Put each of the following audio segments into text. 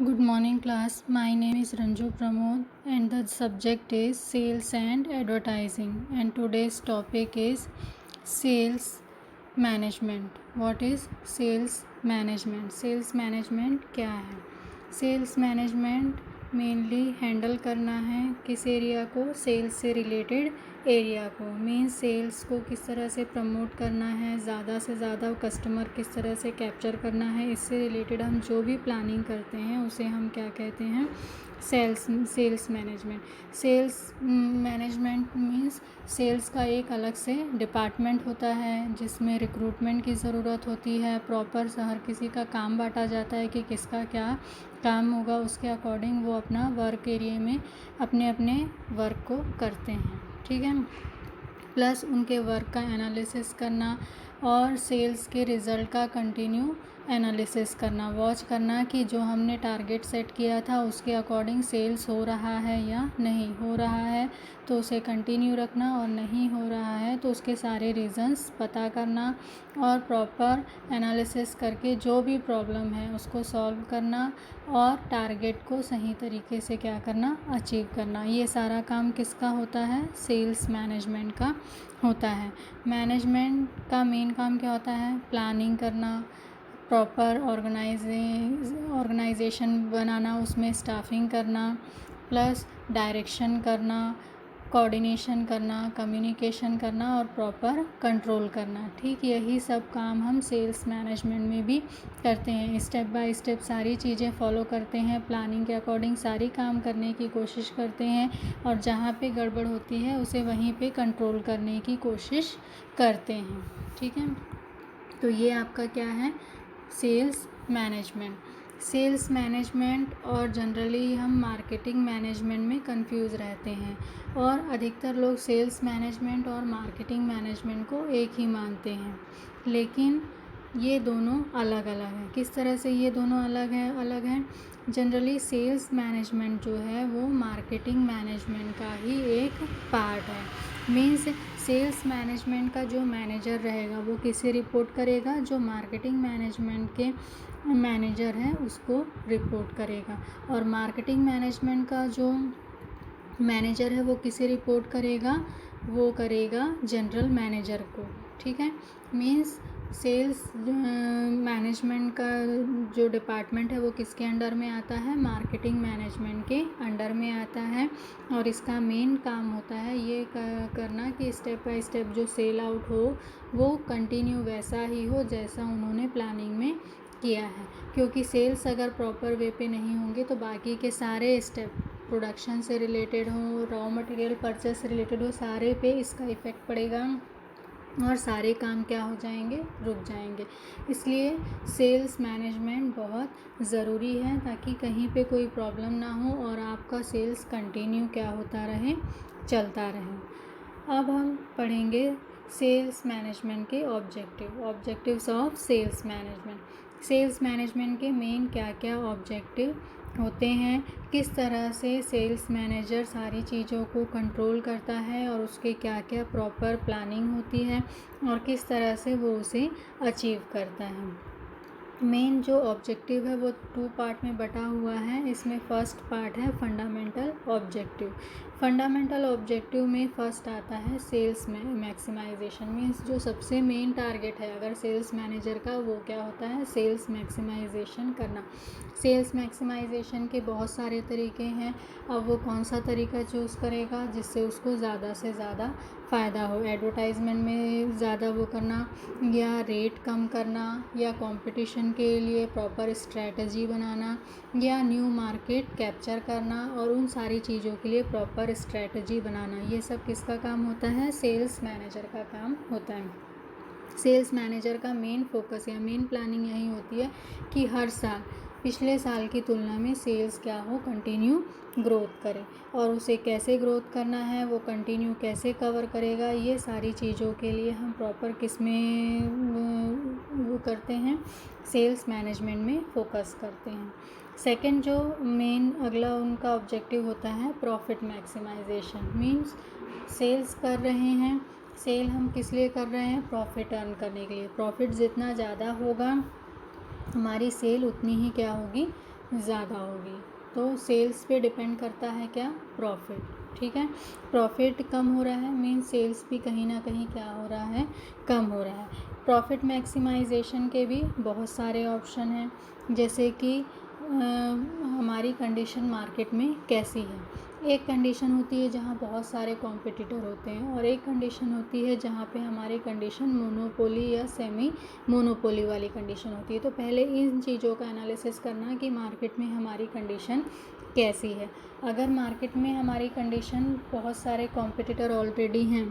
Good morning class. My name is Ranju Pramod and the subject is sales and advertising, and today's topic is sales management. What is sales management? Sales management क्या है? Sales management mainly handle करना है किस area को? Sales से related area को। Means sales को किस तरह से प्रमोट करना है, ज़्यादा से ज़्यादा कस्टमर किस तरह से कैप्चर करना है, इससे रिलेटेड हम जो भी प्लानिंग करते हैं उसे हम क्या कहते हैं? Sales management. Sales management means sales का एक अलग से डिपार्टमेंट होता है जिसमें रिक्रूटमेंट की ज़रूरत होती है। प्रॉपर हर किसी का काम बांटा जाता है कि किसका क्या काम होगा, उसके अकॉर्डिंग वो अपना वर्क एरिया में अपने अपने वर्क को करते हैं। ठीक है, प्लस उनके वर्क का एनालिसिस करना और सेल्स के रिज़ल्ट का कंटिन्यू एनालिसिस करना, वॉच करना कि जो हमने टारगेट सेट किया था उसके अकॉर्डिंग सेल्स हो रहा है या नहीं हो रहा है, तो उसे कंटिन्यू रखना, और नहीं हो रहा है तो उसके सारे रीज़न्स पता करना और प्रॉपर एनालिसिस करके जो भी प्रॉब्लम है उसको सॉल्व करना और टारगेट को सही तरीके से क्या करना? अचीव करना। ये सारा काम किसका होता है? सेल्स मैनेजमेंट का होता है। मैनेजमेंट का मेन काम क्या होता है? प्लानिंग करना, प्रॉपर ऑर्गेनाइजेशन बनाना, उसमें स्टाफिंग करना, प्लस डायरेक्शन करना, कोऑर्डिनेशन करना, कम्युनिकेशन करना और प्रॉपर कंट्रोल करना। ठीक, यही सब काम हम सेल्स मैनेजमेंट में भी करते हैं। स्टेप बाय स्टेप सारी चीज़ें फॉलो करते हैं, प्लानिंग के अकॉर्डिंग सारी काम करने की कोशिश करते हैं और जहाँ पे गड़बड़ होती है उसे वहीं पे कंट्रोल करने की कोशिश करते हैं। ठीक है, तो ये आपका क्या है? Sales management. सेल्स मैनेजमेंट और जनरली हम मार्केटिंग मैनेजमेंट में कंफ्यूज रहते हैं और अधिकतर लोग सेल्स मैनेजमेंट और मार्केटिंग मैनेजमेंट को एक ही मानते हैं, लेकिन ये दोनों अलग अलग हैं। किस तरह से ये दोनों अलग हैं? जनरली सेल्स मैनेजमेंट जो है वो मार्केटिंग मैनेजमेंट का ही एक पार्ट है। मीन्स सेल्स मैनेजमेंट का जो मैनेजर रहेगा वो किसे रिपोर्ट करेगा? जो मार्केटिंग मैनेजमेंट के मैनेजर हैं उसको रिपोर्ट करेगा। और मार्केटिंग मैनेजमेंट का जो मैनेजर है वो किसे रिपोर्ट करेगा? वो करेगा जनरल मैनेजर को। ठीक है, मीन्स सेल्स मैनेजमेंट का जो डिपार्टमेंट है वो किसके अंडर में आता है? मार्केटिंग मैनेजमेंट के अंडर में आता है। और इसका मेन काम होता है ये करना कि स्टेप बाय स्टेप जो सेल आउट हो वो कंटिन्यू वैसा ही हो जैसा उन्होंने प्लानिंग में किया है, क्योंकि सेल्स अगर प्रॉपर वे पे नहीं होंगे तो बाकी के सारे स्टेप प्रोडक्शन से रिलेटेड हो, रॉ मटेरियल परचेस से रिलेटेड हो, सारे पे इसका इफ़ेक्ट पड़ेगा और सारे काम क्या हो जाएंगे? रुक जाएंगे। इसलिए सेल्स मैनेजमेंट बहुत ज़रूरी है ताकि कहीं पे कोई प्रॉब्लम ना हो और आपका सेल्स कंटिन्यू क्या होता रहे? चलता रहे। अब हम पढ़ेंगे सेल्स मैनेजमेंट के objectives of sales management. Sales management के मेन क्या क्या ऑब्जेक्टिव होते हैं, किस तरह से सेल्स मैनेजर सारी चीज़ों को कंट्रोल करता है और उसके क्या क्या प्रॉपर प्लानिंग होती है और किस तरह से वो उसे अचीव करता है। मेन जो ऑब्जेक्टिव है वो 2 पार्ट में बटा हुआ है। इसमें फर्स्ट पार्ट है फंडामेंटल ऑब्जेक्टिव। फंडामेंटल ऑब्जेक्टिव में फर्स्ट आता है सेल्स में मैक्सिमाइजेशन। मीन्स जो सबसे मेन टारगेट है अगर सेल्स मैनेजर का वो क्या होता है? सेल्स मैक्सिमाइजेशन करना। सेल्स मैक्सिमाइजेशन के बहुत सारे तरीके हैं। अब वो कौन सा तरीका चूज़ करेगा जिससे उसको ज़्यादा से ज़्यादा फ़ायदा हो? एडवर्टाइजमेंट में ज़्यादा वो करना, या रेट कम करना, या कंपटीशन के लिए प्रॉपर स्ट्रैटेजी बनाना, या न्यू मार्केट कैप्चर करना, और उन सारी चीज़ों के लिए प्रॉपर स्ट्रैटेजी बनाना। ये सब किसका काम होता है? सेल्स मैनेजर का काम होता है। सेल्स मैनेजर का मेन फोकस या मेन प्लानिंग यही होती है कि हर साल पिछले साल की तुलना में सेल्स क्या हो? कंटिन्यू ग्रोथ करे। और उसे कैसे ग्रोथ करना है, वो कंटिन्यू कैसे कवर करेगा, ये सारी चीज़ों के लिए हम प्रॉपर किस में वो करते हैं? सेल्स मैनेजमेंट में फोकस करते हैं। सेकंड जो मेन अगला उनका ऑब्जेक्टिव होता है प्रॉफिट मैक्सिमाइजेशन। मीन्स सेल्स कर रहे हैं, सेल हम किस लिए कर रहे हैं? प्रॉफिट अर्न करने के लिए। प्रॉफिट जितना ज़्यादा होगा हमारी सेल उतनी ही क्या होगी? ज़्यादा होगी। तो सेल्स पे डिपेंड करता है क्या, प्रॉफिट। ठीक है, प्रॉफिट कम हो रहा है मीन्स सेल्स भी कहीं ना कहीं क्या हो रहा है, कम हो रहा है। प्रॉफिट मैक्सिमाइजेशन के भी बहुत सारे ऑप्शन हैं, जैसे कि हमारी कंडीशन मार्केट में कैसी है। एक कंडीशन होती है जहाँ बहुत सारे कॉम्पिटिटर होते हैं, और एक कंडीशन होती है जहाँ पे हमारी कंडीशन मोनोपोली या सेमी मोनोपोली वाली कंडीशन होती है। तो पहले इन चीज़ों का एनालिसिस करना कि मार्केट में हमारी कंडीशन कैसी है। अगर मार्केट में हमारी कंडीशन बहुत सारे कॉम्पिटिटर ऑलरेडी हैं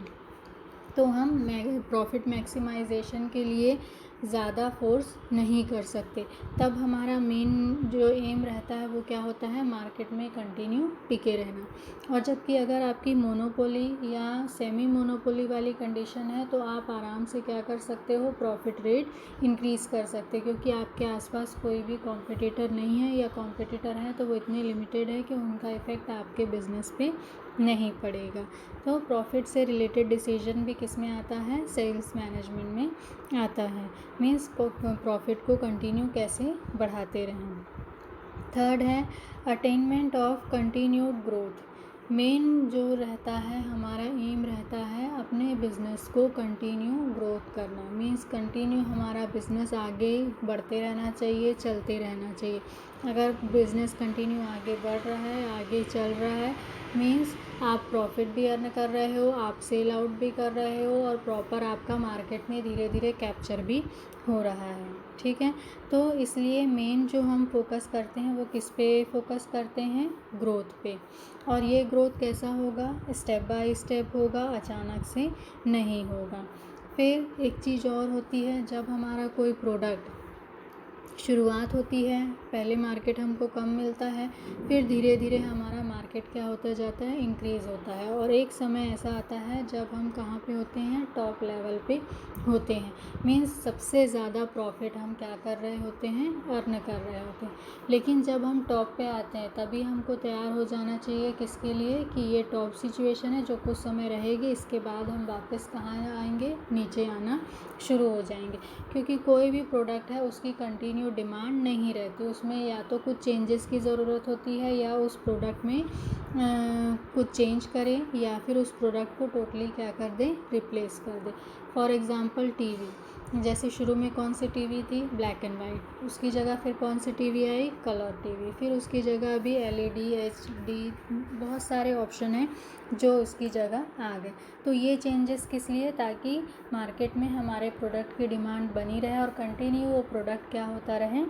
तो हम प्रॉफिट मैक्सिमाइजेशन के लिए ज़्यादा फोर्स नहीं कर सकते। तब हमारा मेन जो एम रहता है वो क्या होता है, मार्केट में कंटिन्यू टिके रहना। और जबकि अगर आपकी मोनोपोली या सेमी मोनोपोली वाली कंडीशन है तो आप आराम से क्या कर सकते हो, प्रॉफिट रेट इंक्रीज़ कर सकते, क्योंकि आपके आसपास कोई भी कॉम्पिटिटर नहीं है, या कॉम्पिटिटर है तो वो इतने लिमिटेड है कि उनका इफ़ेक्ट आपके बिज़नेस पे नहीं पड़ेगा। तो प्रॉफिट से रिलेटेड डिसीजन भी किस में आता है, सेल्स मैनेजमेंट में आता है। मीन्स प्रॉफिट को कंटिन्यू कैसे बढ़ाते रहें। थर्ड है attainment of continued growth. Main जो रहता है हमारा एम रहता है अपने बिज़नेस को कंटिन्यू ग्रोथ करना। मीन्स कंटिन्यू हमारा बिज़नेस आगे बढ़ते रहना चाहिए, चलते रहना चाहिए। अगर बिज़नेस कंटिन्यू आगे बढ़ रहा है, आगे चल रहा है, मीन्स आप प्रॉफिट भी अर्न कर रहे हो, आप सेल आउट भी कर रहे हो, और प्रॉपर आपका मार्केट में धीरे धीरे कैप्चर भी हो रहा है। ठीक है, तो इसलिए मेन जो हम फोकस करते हैं वो किस पे फोकस करते हैं, ग्रोथ पे। और ये ग्रोथ कैसा होगा, स्टेप बाय स्टेप होगा, अचानक से नहीं होगा। फिर एक चीज़ और होती है, जब हमारा कोई प्रोडक्ट शुरुआत होती है, पहले मार्केट हमको कम मिलता है, फिर धीरे धीरे हमारा मार्केट क्या होता जाता है, इंक्रीज़ होता है, और एक समय ऐसा आता है जब हम कहाँ पे होते हैं, टॉप लेवल पे होते हैं। मीन्स सबसे ज़्यादा प्रॉफिट हम क्या कर रहे होते हैं, अर्न कर रहे होते हैं। लेकिन जब हम टॉप पे आते हैं तभी हमको तैयार हो जाना चाहिए किसके लिए, कि ये टॉप सिचुएशन है जो कुछ समय रहेगी, इसके बाद हम वापस कहाँ आएंगे, नीचे आना शुरू हो जाएंगे। क्योंकि कोई भी प्रोडक्ट है उसकी कंटिन्यू डिमांड नहीं रहती, उसमें या तो कुछ चेंजेस की ज़रूरत होती है, या उस प्रोडक्ट में कुछ चेंज करें, या फिर उस प्रोडक्ट को टोटली क्या कर दें, रिप्लेस कर दें। फॉर एग्ज़ाम्पल टीवी, जैसे शुरू में कौन सी टीवी थी, ब्लैक एंड वाइट, उसकी जगह फिर कौन सी टीवी आई, कलर टीवी, फिर उसकी जगह अभी LED HD बहुत सारे ऑप्शन हैं जो उसकी जगह आ गए। तो ये चेंजेस किस लिए, ताकि मार्केट में हमारे प्रोडक्ट की डिमांड बनी रहे और कंटिन्यू वो प्रोडक्ट क्या होता रहे,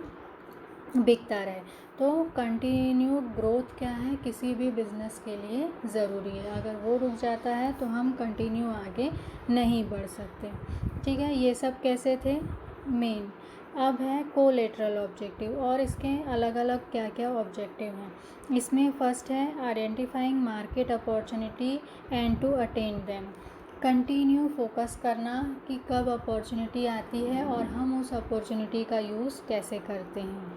बिकता रहे। तो कंटिन्यूड ग्रोथ क्या है, किसी भी बिज़नेस के लिए ज़रूरी है। अगर वो रुक जाता है तो हम कंटिन्यू आगे नहीं बढ़ सकते। ठीक है, ये सब कैसे थे, मेन। अब है कोलेटरल ऑब्जेक्टिव, और इसके अलग अलग क्या क्या ऑब्जेक्टिव हैं। इसमें फर्स्ट है identifying market opportunity and to attain them. Continue focus करना कि कब अपॉर्चुनिटी आती है और हम उस अपॉर्चुनिटी का यूज़ कैसे करते हैं।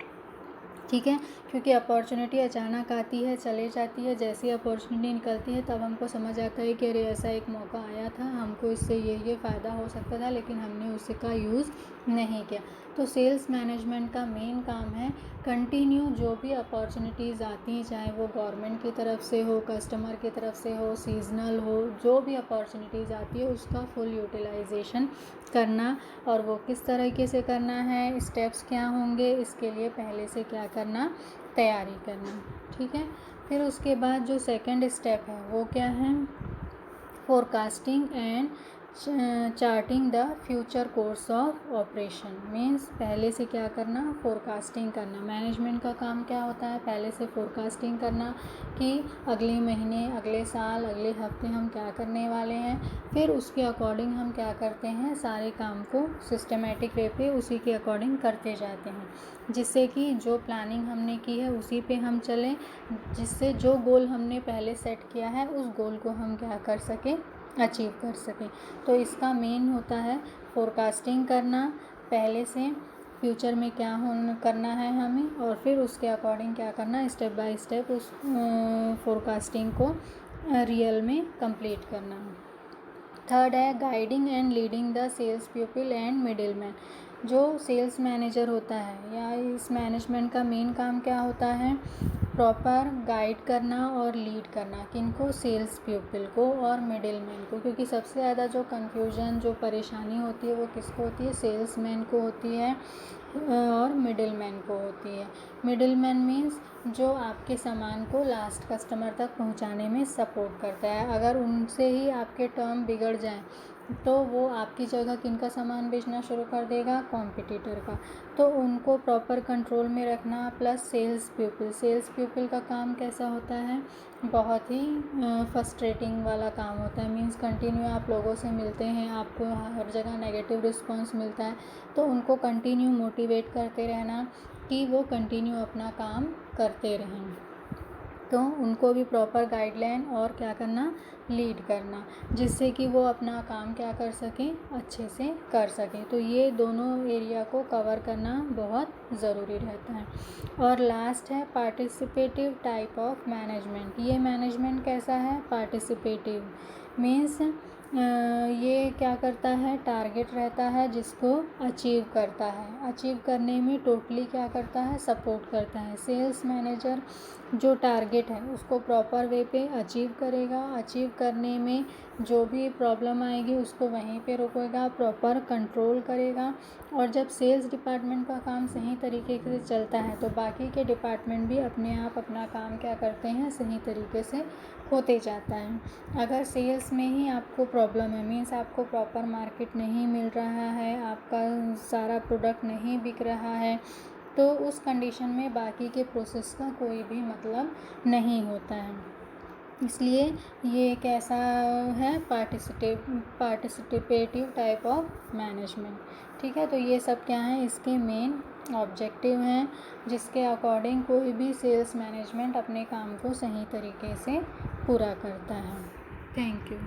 ठीक है, क्योंकि अपॉर्चुनिटी अचानक आती है, चले जाती है, जैसी अपॉर्चुनिटी निकलती है तब हमको समझ आता है कि अरे ऐसा एक मौका आया था, हमको इससे ये फ़ायदा हो सकता था, लेकिन हमने उसका यूज़ नहीं किया। तो सेल्स मैनेजमेंट का मेन काम है कंटिन्यू जो भी अपॉर्चुनिटीज़ आती हैं, चाहे वो गवर्नमेंट की तरफ से हो, कस्टमर की तरफ से हो, सीजनल हो, जो भी अपॉर्चुनिटीज़ आती है उसका फुल यूटिलाइजेशन करना। और वो किस तरीके से करना है, स्टेप्स क्या होंगे, इसके लिए पहले से क्या करना, तैयारी करना। ठीक है, फिर उसके बाद जो सेकंड स्टेप है वो क्या है, forecasting and charting the future course of operation. Means पहले से क्या करना, फोरकास्टिंग करना। मैनेजमेंट का काम क्या होता है, पहले से फोरकास्टिंग करना कि अगले महीने, अगले साल, अगले हफ्ते हम क्या करने वाले हैं। फिर उसके अकॉर्डिंग हम क्या करते हैं, सारे काम को सिस्टमेटिक वे पे उसी के अकॉर्डिंग करते जाते हैं, जिससे कि जो प्लानिंग हमने की है उसी पे हम चलें, जिससे जो गोल हमने पहले सेट किया है उस गोल को हम क्या कर सकें, अचीव कर सकें। तो इसका मेन होता है फोरकास्टिंग करना, पहले से फ्यूचर में क्या करना है हमें, और फिर उसके अकॉर्डिंग क्या करना, स्टेप बाय स्टेप उस फोरकास्टिंग को रियल में कंप्लीट करना। थर्ड है guiding and leading the sales people and middle man. जो सेल्स मैनेजर होता है या इस मैनेजमेंट का मेन काम क्या होता है, प्रॉपर गाइड करना और लीड करना, किनको, सेल्स पीपल को और मिडिल मैन को, क्योंकि सबसे ज़्यादा जो कन्फ्यूजन, जो परेशानी होती है वो किसको होती है, सेल्स मैन को होती है और मिडिल मैन को होती है। मिडिल मैन मीन्स जो आपके सामान को लास्ट कस्टमर तक पहुंचाने में सपोर्ट करता है। अगर उनसे ही आपके टर्म बिगड़ जाएं तो वो आपकी जगह किनका सामान बेचना शुरू कर देगा, कॉम्पिटिटर का। तो उनको प्रॉपर कंट्रोल में रखना। प्लस सेल्स पीपल का काम कैसा होता है, बहुत ही फ्रस्ट्रेटिंग वाला काम होता है। मीन्स कंटिन्यू आप लोगों से मिलते हैं, आपको हर जगह नेगेटिव रिस्पॉन्स मिलता है, तो उनको कंटिन्यू मोटिवेट करते रहना कि वो कंटिन्यू अपना काम करते रहें। तो उनको भी प्रॉपर गाइडलाइन और क्या करना, लीड करना, जिससे कि वो अपना काम क्या कर सकें, अच्छे से कर सकें। तो ये दोनों एरिया को कवर करना बहुत ज़रूरी रहता है। और लास्ट है पार्टिसिपेटिव टाइप ऑफ मैनेजमेंट। ये मैनेजमेंट कैसा है, पार्टिसिपेटिव मीन्स ये क्या करता है, टारगेट रहता है जिसको अचीव करता है, अचीव करने में टोटली क्या करता है, सपोर्ट करता है। सेल्स मैनेजर जो टारगेट है उसको प्रॉपर वे पे अचीव करेगा, अचीव करने में जो भी प्रॉब्लम आएगी उसको वहीं पे रोकेगा, प्रॉपर कंट्रोल करेगा। और जब सेल्स डिपार्टमेंट का काम सही तरीके से चलता है तो बाकी के डिपार्टमेंट भी अपने आप अपना काम क्या करते हैं, सही तरीके से होते जाता है। अगर सेल्स में ही आपको प्रॉब्लम है, मीन्स आपको प्रॉपर मार्केट नहीं मिल रहा है, आपका सारा प्रोडक्ट नहीं बिक रहा है, तो उस कंडीशन में बाकी के प्रोसेस का कोई भी मतलब नहीं होता है। इसलिए ये एक ऐसा है पार्टिसिपेटिव टाइप ऑफ मैनेजमेंट। ठीक है, तो ये सब क्या है, इसके मेन ऑब्जेक्टिव हैं जिसके अकॉर्डिंग कोई भी सेल्स मैनेजमेंट अपने काम को सही तरीके से पूरा करता है। Thank you.